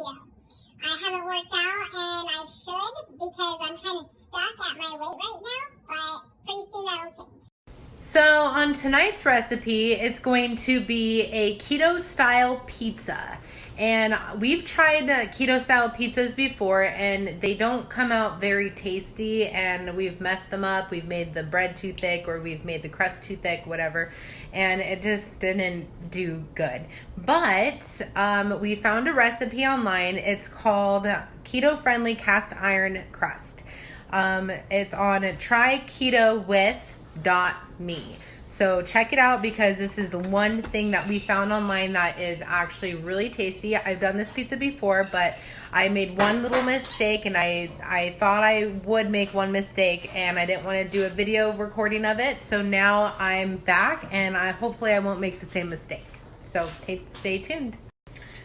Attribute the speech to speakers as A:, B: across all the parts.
A: keto. I haven't worked out and I should because I'm kind of stuck at my weight right now, but pretty soon that'll change.
B: So on tonight's recipe, it's going to be a keto style pizza. And we've tried keto style pizzas before and they don't come out very tasty, and we've messed them up. We've made the bread too thick or we've made the crust too thick, whatever. And it just didn't do good. But we found a recipe online. It's called Keto Friendly Cast Iron Crust. It's on tryketowith.me. So check it out because this is the one thing that we found online that is actually really tasty. I've done this pizza before, but I made one little mistake, and I thought I would make one mistake, and I didn't want to do a video recording of it. So now I'm back, and hopefully I won't make the same mistake. So stay tuned.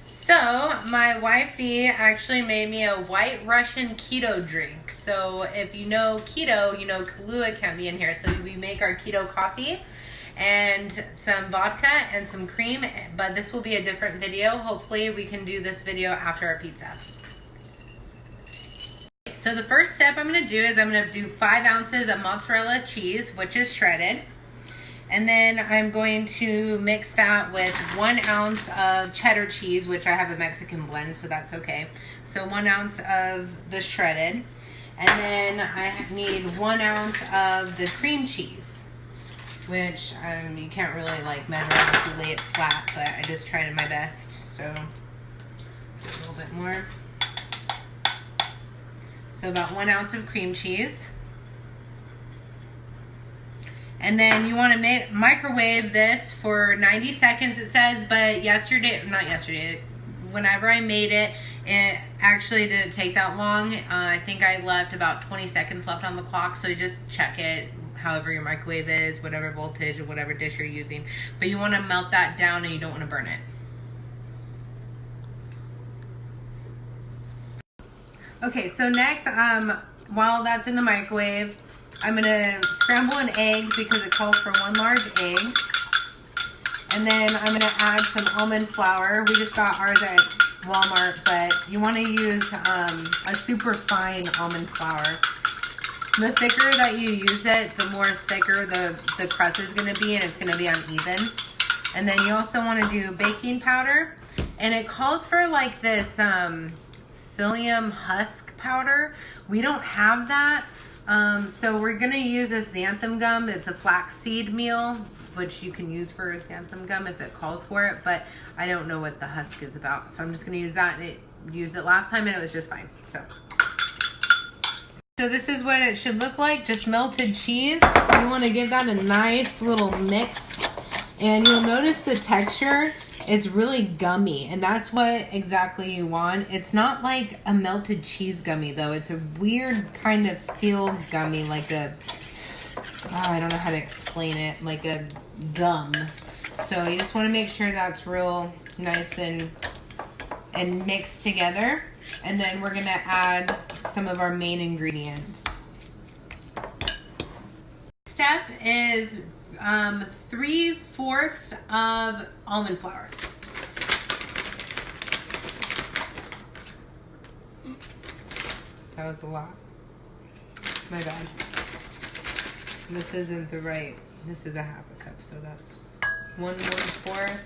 B: So my wifey actually made me a white Russian keto drink. So if you know keto, you know Kahlua can't be in here. So we make our keto coffee and some vodka and some cream, but this will be a different video. Hopefully we can do this video after our pizza. So the first step I'm gonna do is I'm gonna do 5 ounces of mozzarella cheese, which is shredded. And then I'm going to mix that with 1 ounce of cheddar cheese, which I have a Mexican blend, so that's okay. So 1 ounce of the shredded. And then I need 1 ounce of the cream cheese, which you can't really like measure out if you lay it flat, but I just tried my best. So a little bit more. So about 1 ounce of cream cheese. And then you want to microwave this for 90 seconds, it says, but whenever I made it, it actually didn't take that long. I think I left about 20 seconds left on the clock, so you just check it, however your microwave is, whatever voltage or whatever dish you're using. But you want to melt that down and you don't want to burn it. Okay, so next, while that's in the microwave, I'm going to scramble an egg because it calls for 1 large egg. And then I'm going to add some almond flour. We just got ours at Walmart, but you want to use a super fine almond flour. The thicker that you use it, the more thicker the crust is going to be, and it's going to be uneven. And then you also want to do baking powder. And it calls for like this psyllium husk powder. We don't have that. So we're going to use a xanthan gum. It's a flaxseed meal, which you can use for a xanthan gum if it calls for it, but I don't know what the husk is about. So I'm just going to use that, and used it last time and it was just fine. So this is what it should look like, just melted cheese. You want to give that a nice little mix, and you'll notice the texture. It's really gummy, and that's what exactly you want. It's not like a melted cheese gummy though. It's a weird kind of feel gummy, like I don't know how to explain it, like a gum. So you just want to make sure that's real nice and mixed together. And then we're gonna add some of our main ingredients. Step is 3/4 of almond flour. That was a lot. My bad. This isn't the right. This is a 1/2 cup, so that's 1/4.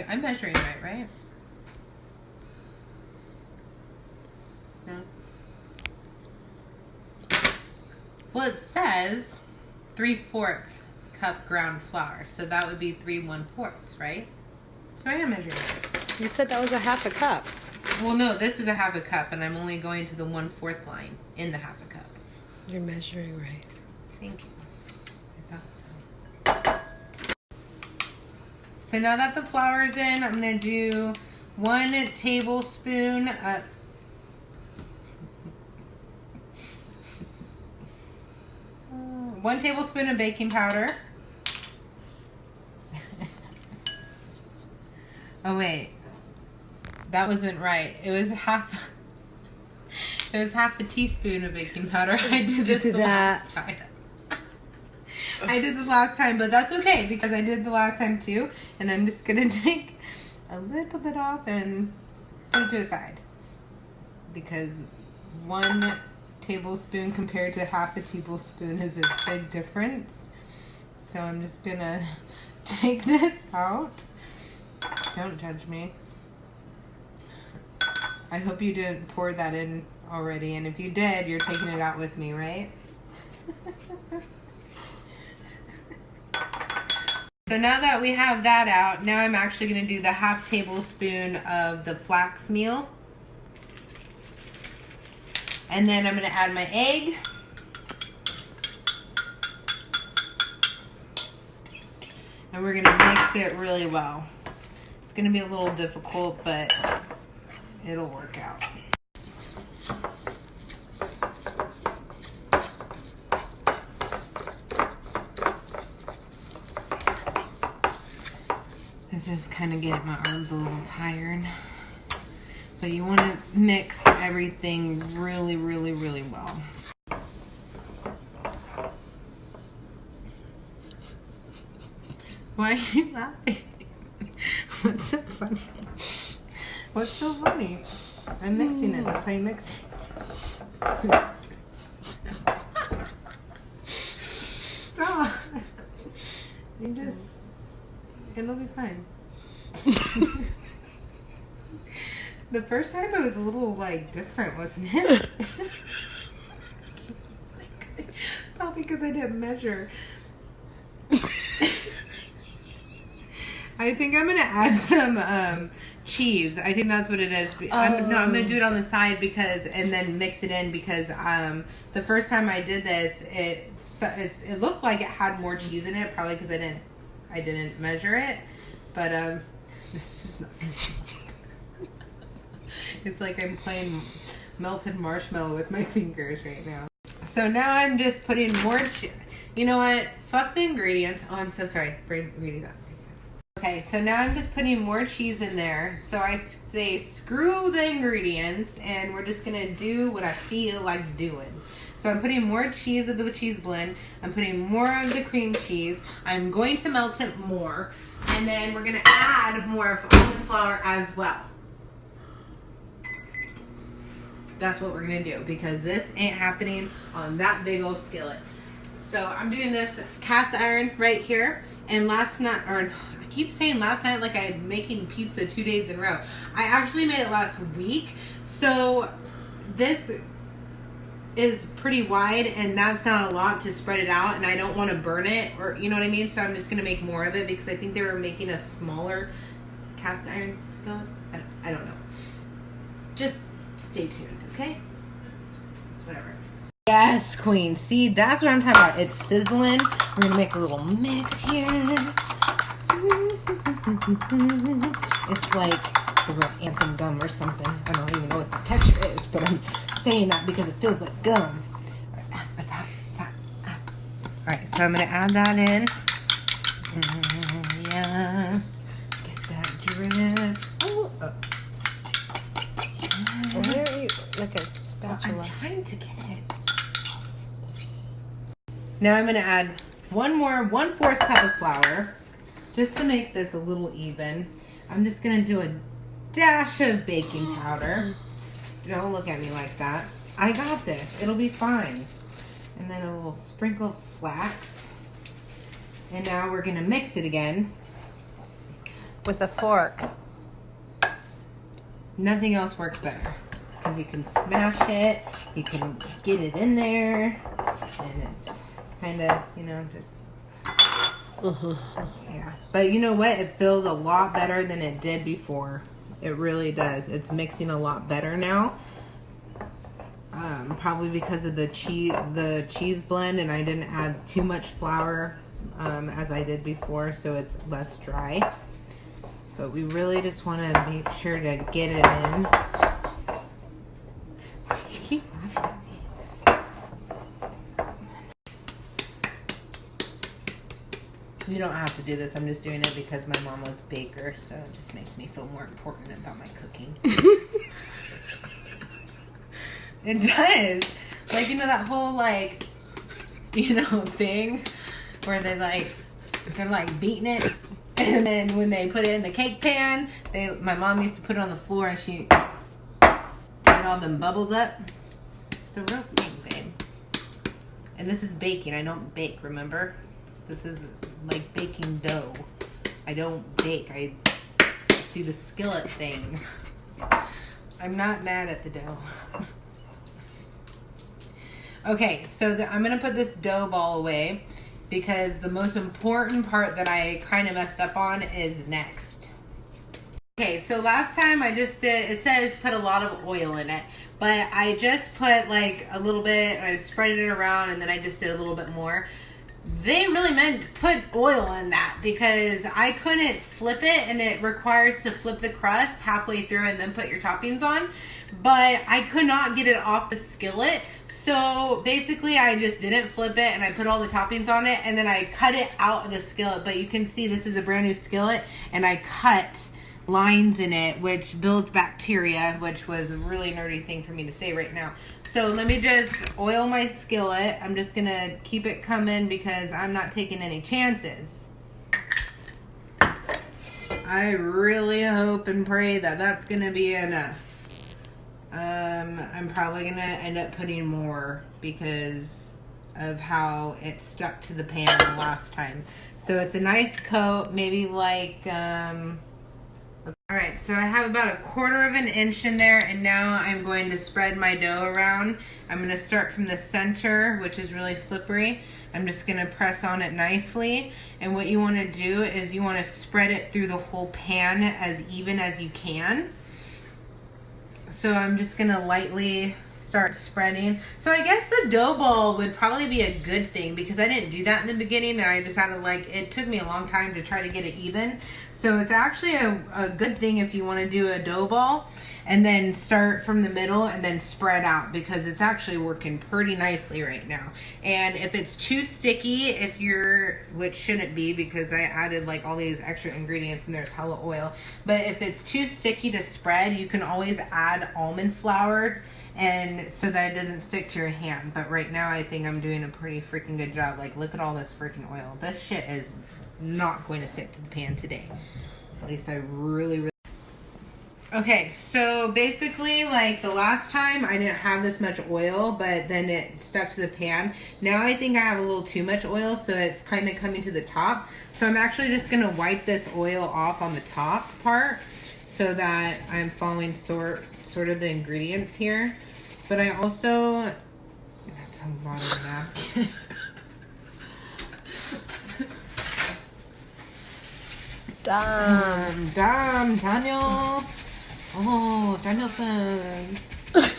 B: I'm measuring right? No. Well, it says 3/4 cup ground flour, so that would be 3/1/4, right? So I am measuring it.
C: You said that was a 1/2 cup.
B: Well, no, this is a 1/2 cup, and I'm only going to the 1/4 line in the 1/2 cup.
C: You're measuring right.
B: Thank you. I thought so. So now that the flour is in, I'm going to do 1 tablespoon of 1 tablespoon of baking powder. Oh wait, that wasn't right. It was half a teaspoon of baking powder. I did this the last time. I did the last time, but that's okay because I did the last time too. And I'm just gonna take a little bit off and Put it to the side. Because 1 tablespoon compared to half a tablespoon is a big difference. So I'm just gonna take this out. Don't judge me. I hope you didn't pour that in already, and if you did, you're taking it out with me, right? So now that we have that out, now I'm actually going to do the ½ tablespoon of the flax meal. And then I'm going to add my egg. And we're going to mix it really well. It's going to be a little difficult, but it'll work out. This is kind of getting my arms a little tired. But you want to mix everything really, really, really well. Why are you laughing? What's so funny? What's so funny? I'm mixing it. That's how you mix it. Stop. You just... It'll be fine. The first time it was a little, like, different, wasn't it? Probably because I didn't measure. I think I'm going to add some cheese. I think that's what it is. I'm going to do it on the side because, and then mix it in because the first time I did this, it looked like it had more cheese in it, probably because I didn't measure it. But this is not it's like I'm playing melted marshmallow with my fingers right now. So now I'm just putting more you know what? Fuck the ingredients. Oh, I'm so sorry for reading that. Okay, so now I'm just putting more cheese in there. So I say screw the ingredients and we're just gonna do what I feel like doing. So I'm putting more cheese of the cheese blend. I'm putting more of the cream cheese. I'm going to melt it more. And then we're gonna add more of almond flour as well. That's what we're gonna do because this ain't happening on that big old skillet. So I'm doing this cast iron right here. And last night, or I keep saying last night like I'm making pizza 2 days in a row. I actually made it last week. So this is pretty wide and that's not a lot to spread it out and I don't want to burn it or you know what I mean. So I'm just gonna make more of it because I think they were making a smaller cast iron skillet. I don't know. Just stay tuned, okay? It's whatever. Yes, queen. See, that's what I'm talking about. It's sizzling. We're gonna make a little mix here. It's like the real anthem gum or something. I don't even know what the texture is, but I'm saying that because it feels like gum. Alright, so I'm gonna add that in. Yes. Get that drip. Oh.
C: Where are you? Like a spatula.
B: I'm trying to get it. Now I'm going to add 1/4 cup of flour just to make this a little even. I'm just going to do a dash of baking powder. Don't look at me like that. I got this. It'll be fine. And then a little sprinkle of flax. And now we're going to mix it again.
C: With a fork.
B: Nothing else works better. Because you can smash it. You can get it in there. And it's kind of, you know, just, yeah. But you know what? It feels a lot better than it did before. It really does. It's mixing a lot better now. Probably because of the cheese blend, and I didn't add too much flour as I did before, so it's less dry. But we really just want to make sure to get it in. You keep laughing at me. You don't have to do this. I'm just doing it because my mom was a baker, so it just makes me feel more important about my cooking. It does. Like, you know, that whole, like, you know, thing where they're like beating it And then when they put it in the cake pan, my mom used to put it on the floor and she get all them bubbles up. It's a real thing, babe. And this is baking. I don't bake, remember? This is like baking dough. I don't bake. I do the skillet thing. I'm not mad at the dough. Okay, so I'm going to put this dough ball away because the most important part that I kind of messed up on is next. Okay, so last time I just did, it says put a lot of oil in it, but I just put like a little bit, I spread it around, and then I just did a little bit more. They really meant put oil in that because I couldn't flip it, and it requires to flip the crust halfway through and then put your toppings on, but I could not get it off the skillet. So basically I just didn't flip it and I put all the toppings on it and then I cut it out of the skillet. But you can see this is a brand new skillet and I cut lines in it which builds bacteria, which was a really nerdy thing for me to say right now. So let me just oil my skillet. I'm just gonna keep it coming because I'm not taking any chances. I really hope and pray that that's gonna be enough. I'm probably gonna end up putting more because of how it stuck to the pan the last time. So it's a nice coat, maybe like alright, so I have about 1/4 of an inch in there, and now I'm going to spread my dough around. I'm going to start from the center, which is really slippery. I'm just going to press on it nicely, and what you want to do is you want to spread it through the whole pan as even as you can. So I'm just going to lightly start spreading. So I guess the dough ball would probably be a good thing because I didn't do that in the beginning and I just had to it took me a long time to try to get it even. So it's actually a good thing if you want to do a dough ball and then start from the middle and then spread out because it's actually working pretty nicely right now. And if it's too sticky, which shouldn't be because I added like all these extra ingredients and there's hella oil, but if it's too sticky to spread, you can always add almond flour and so that it doesn't stick to your hand. But right now I think I'm doing a pretty freaking good job. Like, look at all this freaking oil. This shit is not going to stick to the pan today. At least I really okay, so basically like the last time I didn't have this much oil, but then it stuck to the pan. Now I think I have a little too much oil, so it's kind of coming to the top. So I'm actually just going to wipe this oil off on the top part so that I'm following sort of the ingredients here. But I also, that's a lot of napkin. Damn, Daniel. Oh, Danielson. I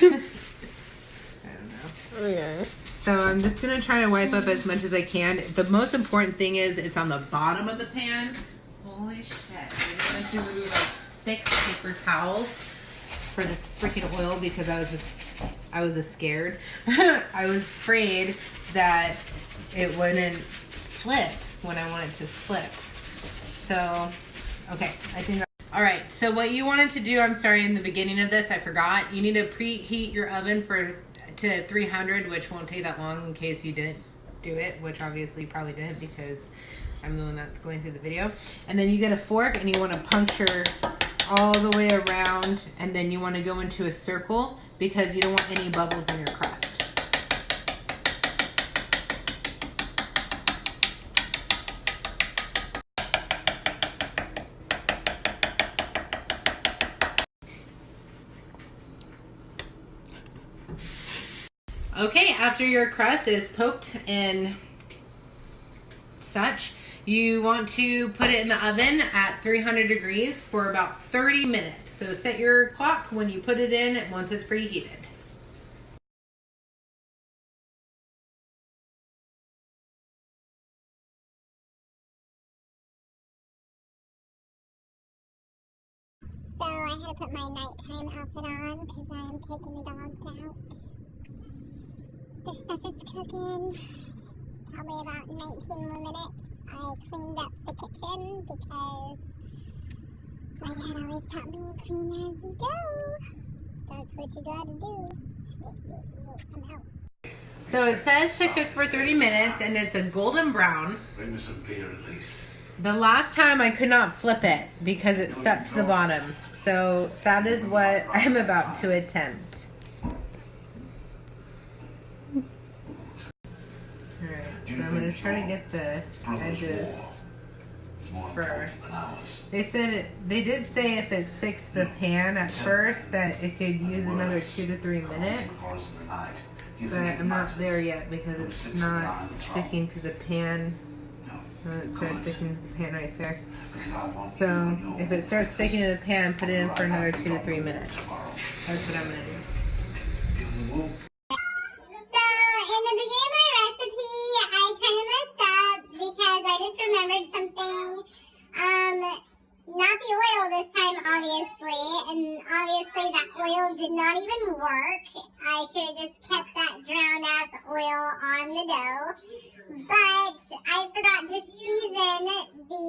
B: don't know.
C: Okay.
B: So I'm just going to try to wipe up as much as I can. The most important thing is it's on the bottom of the pan. Holy shit. I went through like 6 paper towels for this freaking oil because I was scared. I was afraid that it wouldn't flip when I wanted to flip. So, okay, I think all right, so what you wanted to do, I'm sorry, in the beginning of this, I forgot. You need to preheat your oven to 300, which won't take that long in case you didn't do it, which obviously you probably didn't because I'm the one that's going through the video. And then you get a fork and you want to puncture all the way around, and then you want to go into a circle because you don't want any bubbles in your crust. Okay, after your crust is poked and such, you want to put it in the oven at 300 degrees for about 30 minutes. So set your clock when you put it in once it's preheated.
A: So I had to put my nighttime outfit on because I'm taking the dogs out. This stuff is cooking. Probably about 19 more minutes. I cleaned up the kitchen because my dad always taught me clean as you go. That's what you gotta do. I'm out.
B: So it says to cook for 30 minutes and it's a golden brown.
D: Bring me some beer at least.
B: The last time I could not flip it because it stuck to the bottom. So that is what I'm about to attempt. Alright, so I'm going to try to get the edges first. They did say if it sticks to the pan at first that it could use another 2 to 3 minutes. But I'm not there yet because it's not sticking to the pan. It starts sticking to the pan right there. So if it starts sticking to the pan, put it in for another 2 to 3 minutes. That's what I'm going to do.
A: So in the beginning of my recipe, I kind of messed up because I just remembered something. Not the oil this time, obviously, and obviously that oil did not even work. I should have just kept that drowned ass oil on the dough. But I forgot to season the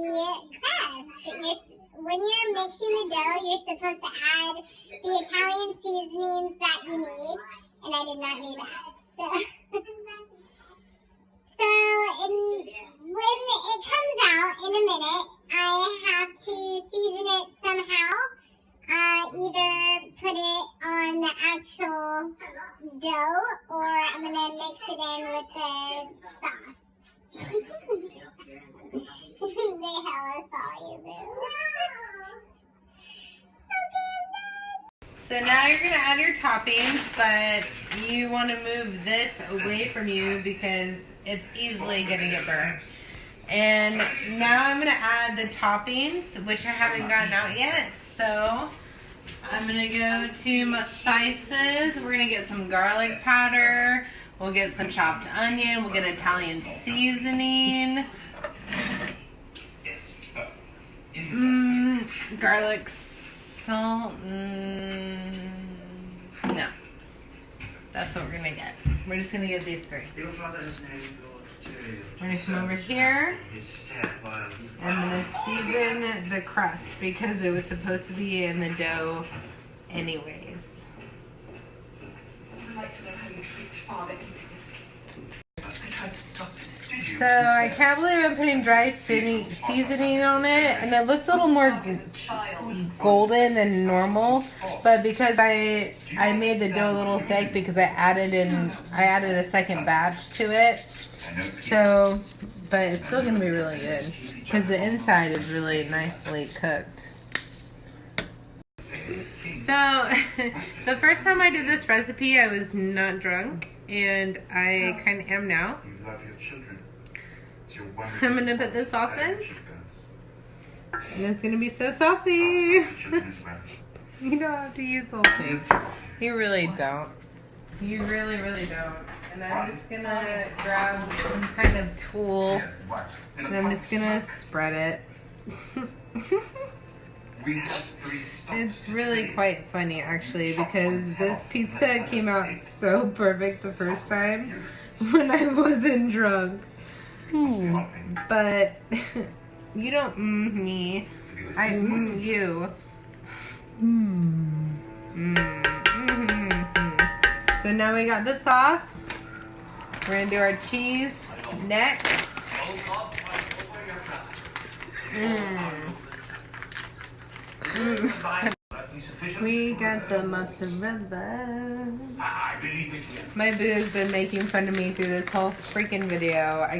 A: crust. When you're mixing the dough, you're supposed to add the Italian seasonings that you need, and I did not do that. When it comes out in a minute, I have to season it somehow. Either put it on the actual dough, or I'm going to mix it in with the sauce. They hella saw you, boo.
B: So now you're going to add your toppings, but you want to move this away from you because it's easily going to get burned. And now I'm going to add the toppings, which I haven't gotten out yet. So I'm going to go to my spices. We're going to get some garlic powder. We'll get some chopped onion. We'll get Italian seasoning. Garlic salt. No. That's what we're going to get. We're just going to get these 3. We're going to come over here. I'm going to season the crust because it was supposed to be in the dough anyways. So I can't believe I'm putting dry seasoning on it, and it looks a little more golden than normal. But because I made the dough a little thick because I added a second batch to it. So, but it's still gonna be really good because the inside is really nicely cooked. So the first time I did this recipe, I was not drunk, and I kind of am now. I'm gonna put this sauce in, and it's gonna be so saucy. You don't have to use the whole thing. You really don't. You really, really don't. And I'm just gonna grab some kind of tool, and I'm just gonna spread it. It's really quite funny, actually, because this pizza came out so perfect the first time when I wasn't drunk. But you don't me. I you. So now we got the sauce. We're gonna do our cheese next. We got the mozzarella. My boo has been making fun of me through this whole freaking video. I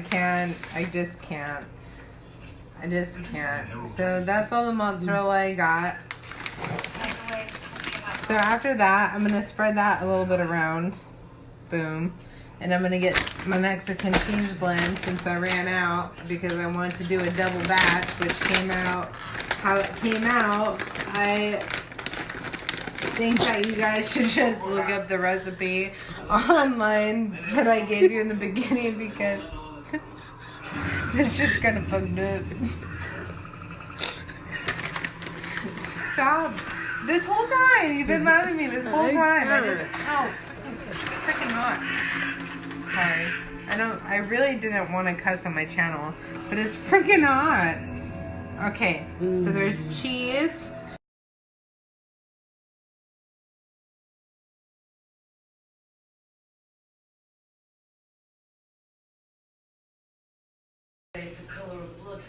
B: just can't. So that's all the mozzarella I got. So after that, I'm going to spread that a little bit around. Boom. And I'm going to get my Mexican cheese blend since I ran out because I wanted to do a double batch, which came out how it came out. I think that you guys should just look up the recipe online that I gave you in the beginning because it's just kind of fucked up. Stop. This whole time, you've been laughing at me this whole time. Freaking hot. Sorry. I really didn't want to cuss on my channel, but it's freaking hot. Okay, so there's cheese.
D: It's the color of blood.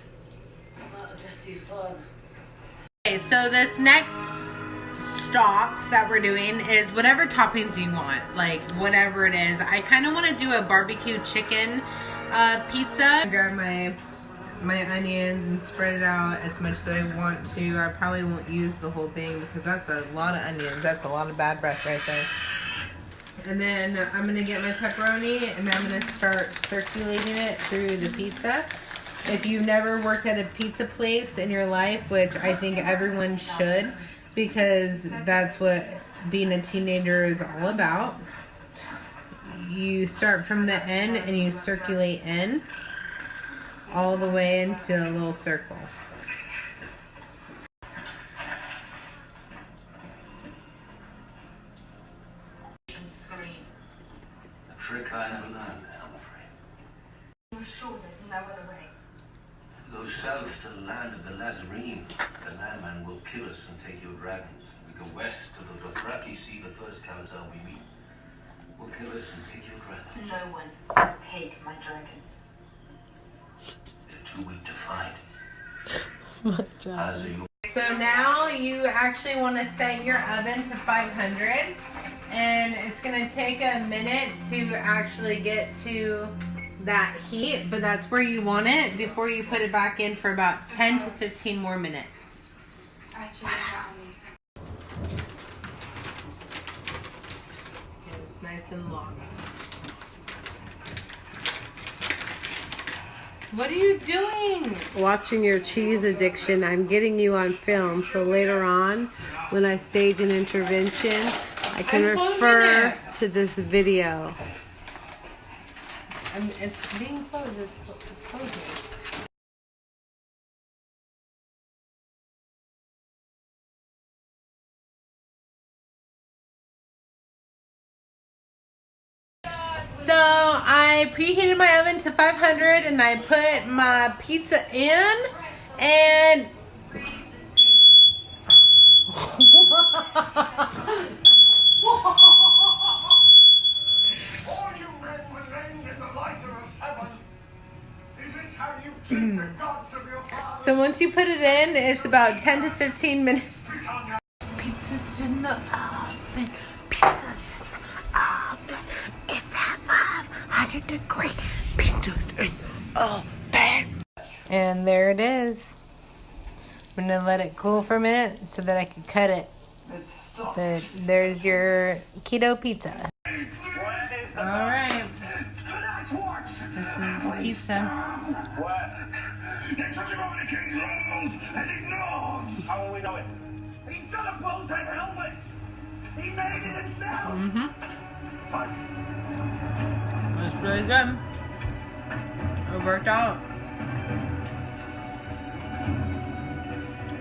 B: Okay, so this next stop that we're doing is whatever toppings you want, like whatever it is. I kind of want to do a barbecue chicken pizza. Grab my onions and spread it out as much as I want to. I probably won't use the whole thing because that's a lot of onions. That's a lot of bad breath right there. And then I'm going to get my pepperoni and I'm going to start circulating it through the pizza. If you've never worked at a pizza place in your life, which I think everyone should, because that's what being a teenager is all about, you start from the end and you circulate in all the way into a little circle.
D: A trick I never learned, I'm afraid.
E: You're sure there's no other way?
D: Go south to the land of the Lazarene. The landman will kill us and take your dragons. We go west to the Dothraki Sea, the first Kalasar we meet will kill us and take your dragons.
E: No one will take my dragons.
D: They're too weak to fight.
C: My job.
D: As are your
B: So now you actually want to set your oven to 500, and it's going to take a minute to actually get to that heat, but that's where you want it before you put it back in for about 10 to 15 more minutes. And it's nice and long. What are you doing?
C: Watching your cheese addiction. I'm getting you on film, so later on, when I stage an intervention, I can
B: I'm closing
C: refer
B: it.
C: to this video.
B: It's being closed. It's closing. So I preheated my oven to 500 and I put my pizza in and
F: All you men will end in the lighter of seven. Is this how you treat the gods of your fathers?
B: so once you put it in, it's about 10 to 15 minutes. Pizza's in the oven. Pizza's in the oven. It's at 500 degrees. Pizza's in the oven. And there it is. I'm gonna let it cool for a minute so that I can cut it. There's your keto pizza. All right. This is the pizza.
F: They took him over to King's Road and ignored. How will we know it? He's got a bull's head helmet. He made it himself. Fine.
B: It's really good. It worked out.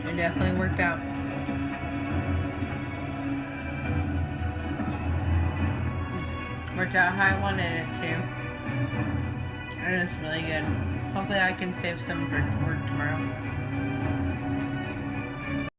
B: It definitely worked out. Worked out how I wanted it to. And it's really good. Hopefully I can save some for work tomorrow.